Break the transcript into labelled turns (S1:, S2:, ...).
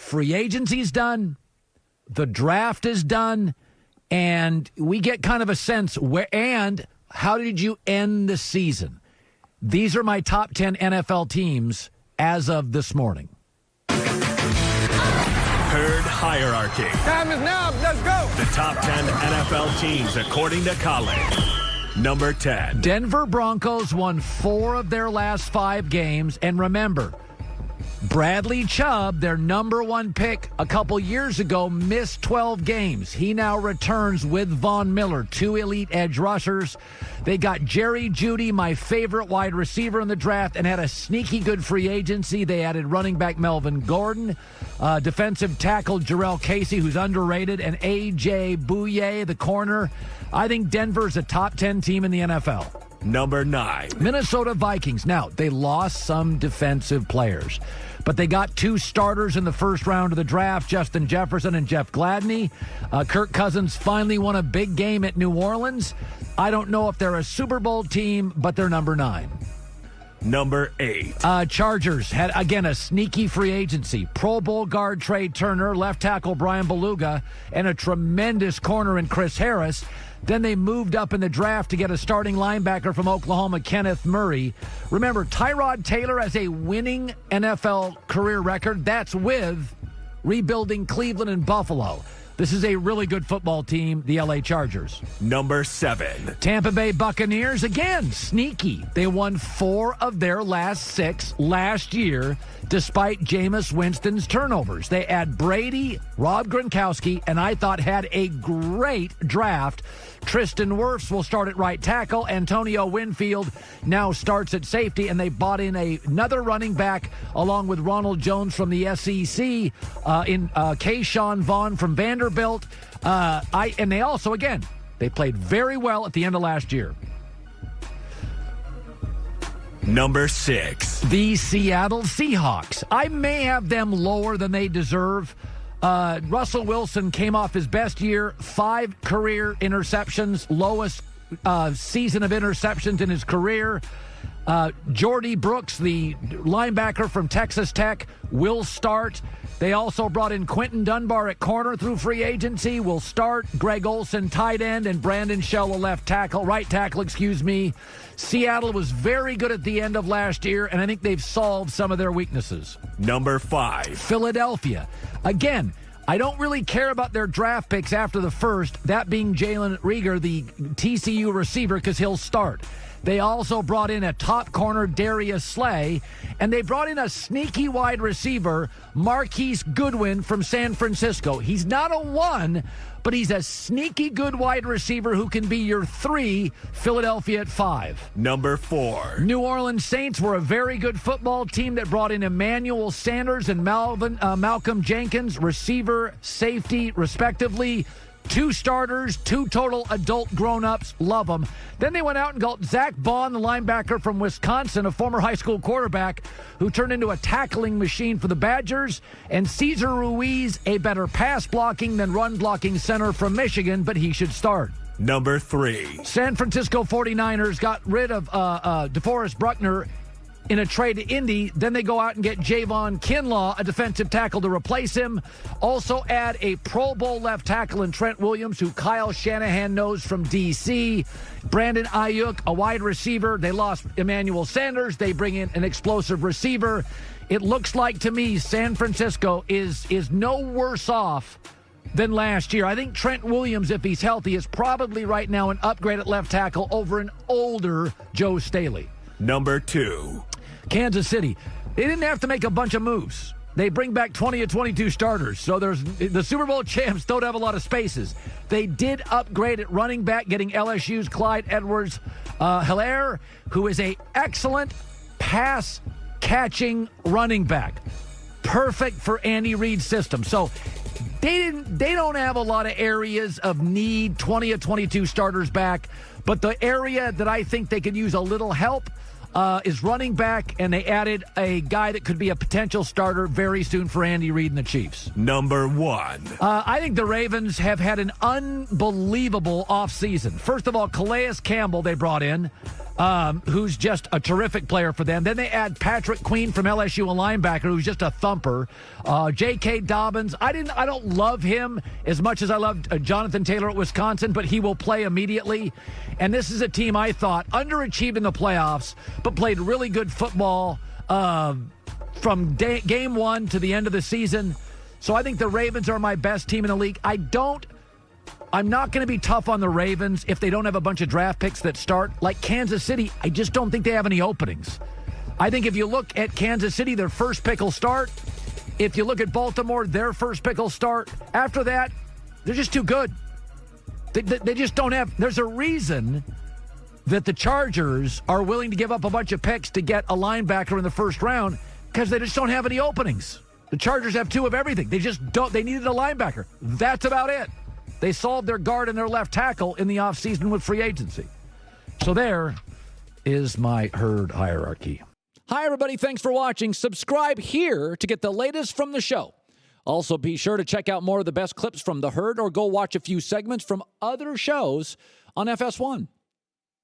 S1: free agency's done, the draft is done, and we get kind of a sense and how did you end the season? These are my top 10 NFL teams as of this morning.
S2: Herd hierarchy.
S3: Time is now. Let's go.
S2: The top 10 NFL teams according to Colin. Number 10.
S1: Denver Broncos won 4 of their last 5 games. And remember, Bradley Chubb, their number 1 pick a couple years ago, missed 12 games. He now returns with Von Miller, 2 elite edge rushers. They got Jerry Jeudy, my favorite wide receiver in the draft, and had a sneaky good free agency. They added running back Melvin Gordon, defensive tackle Jarrell Casey, who's underrated, and A.J. Bouye, the corner. I think Denver's a top 10 team in the NFL.
S2: Number 9.
S1: Minnesota Vikings. Now, they lost some defensive players, but they got 2 starters in the first round of the draft, Justin Jefferson and Jeff Gladney. Kirk Cousins finally won a big game at New Orleans. I don't know if they're a Super Bowl team, but they're number 9.
S2: Number 8.
S1: Chargers had, again, a sneaky free agency. Pro Bowl guard Trey Turner, left tackle Brian Beluga, and a tremendous corner in Chris Harris. Then they moved up in the draft to get a starting linebacker from Oklahoma, Kenneth Murray. Remember, Tyrod Taylor has a winning NFL career record. That's with rebuilding Cleveland and Buffalo. This is a really good football team, the LA Chargers.
S2: Number 7.
S1: Tampa Bay Buccaneers, again, sneaky. They won 4 of their last 6 last year, despite Jameis Winston's turnovers. They add Brady, Rob Gronkowski, and I thought had a great draft. Tristan Wirfs will start at right tackle. Antonio Winfield now starts at safety, and they bought in another running back along with Ronald Jones from the SEC, in Keyshawn Vaughn from Vanderbilt. And they also, again, they played very well at the end of last year.
S2: Number 6.
S1: The Seattle Seahawks. I may have them lower than they deserve. Russell Wilson came off his best year, 5 career interceptions, lowest season of interceptions in his career. Jordy Brooks, the linebacker from Texas Tech, will start. They also brought in Quentin Dunbar at corner through free agency, will start. Greg Olsen, tight end, and Brandon Shell, right tackle. Seattle was very good at the end of last year, and I think they've solved some of their weaknesses.
S2: Number 5.
S1: Philadelphia. Again, I don't really care about their draft picks after the first, that being Jalen Reagor, the TCU receiver, because he'll start. They also brought in a top corner, Darius Slay, and they brought in a sneaky wide receiver, Marquise Goodwin from San Francisco. He's not a 1, but he's a sneaky good wide receiver who can be your 3, Philadelphia at 5.
S2: Number 4.
S1: New Orleans Saints were a very good football team that brought in Emmanuel Sanders and Malcolm Jenkins, receiver, safety, respectively. 2 starters, 2 total adult grown-ups. Love them. Then they went out and got Zach Bond, the linebacker from Wisconsin, a former high school quarterback who turned into a tackling machine for the Badgers, and Cesar Ruiz, a better pass-blocking than run-blocking center from Michigan, but he should start.
S2: Number 3.
S1: San Francisco 49ers got rid of DeForest Buckner in a trade to Indy. Then they go out and get Javon Kinlaw, a defensive tackle, to replace him. Also add a Pro Bowl left tackle in Trent Williams, who Kyle Shanahan knows from D.C. Brandon Ayuk, a wide receiver. They lost Emmanuel Sanders. They bring in an explosive receiver. It looks like to me San Francisco is no worse off than last year. I think Trent Williams, if he's healthy, is probably right now an upgrade at left tackle over an older Joe Staley.
S2: Number 2.
S1: Kansas City. They didn't have to make a bunch of moves. They bring back 20 of 22 starters, so the Super Bowl champs don't have a lot of spaces. They did upgrade at running back, getting LSU's Clyde Edwards-Helaire, who is an excellent pass-catching running back. Perfect for Andy Reid's system. So they don't have a lot of areas of need, 20 of 22 starters back, but the area that I think they could use a little help is running back, and they added a guy that could be a potential starter very soon for Andy Reid and the Chiefs.
S2: Number 1.
S1: I think the Ravens have had an unbelievable offseason. First of all, Calais Campbell they brought in. who's just a terrific player for them. Then they add Patrick Queen from LSU, a linebacker, who's just a thumper. J.K. Dobbins, I don't love him as much as I loved Jonathan Taylor at Wisconsin, but he will play immediately. And this is a team I thought underachieved in the playoffs, but played really good football from game one to the end of the season. So I think the Ravens are my best team in the league. I'm not going to be tough on the Ravens if they don't have a bunch of draft picks that start. Like Kansas City, I just don't think they have any openings. I think if you look at Kansas City, their first pick will start. If you look at Baltimore, their first pick will start. After that, they're just too good. They just don't have... There's a reason that the Chargers are willing to give up a bunch of picks to get a linebacker in the first round because they just don't have any openings. The Chargers have two of everything. They just don't... They needed a linebacker. That's about it. They solved their guard and their left tackle in the offseason with free agency. So there is my herd hierarchy. Hi, everybody. Thanks for watching. Subscribe here to get the latest from the show. Also, be sure to check out more of the best clips from the herd or go watch a few segments from other shows on FS1.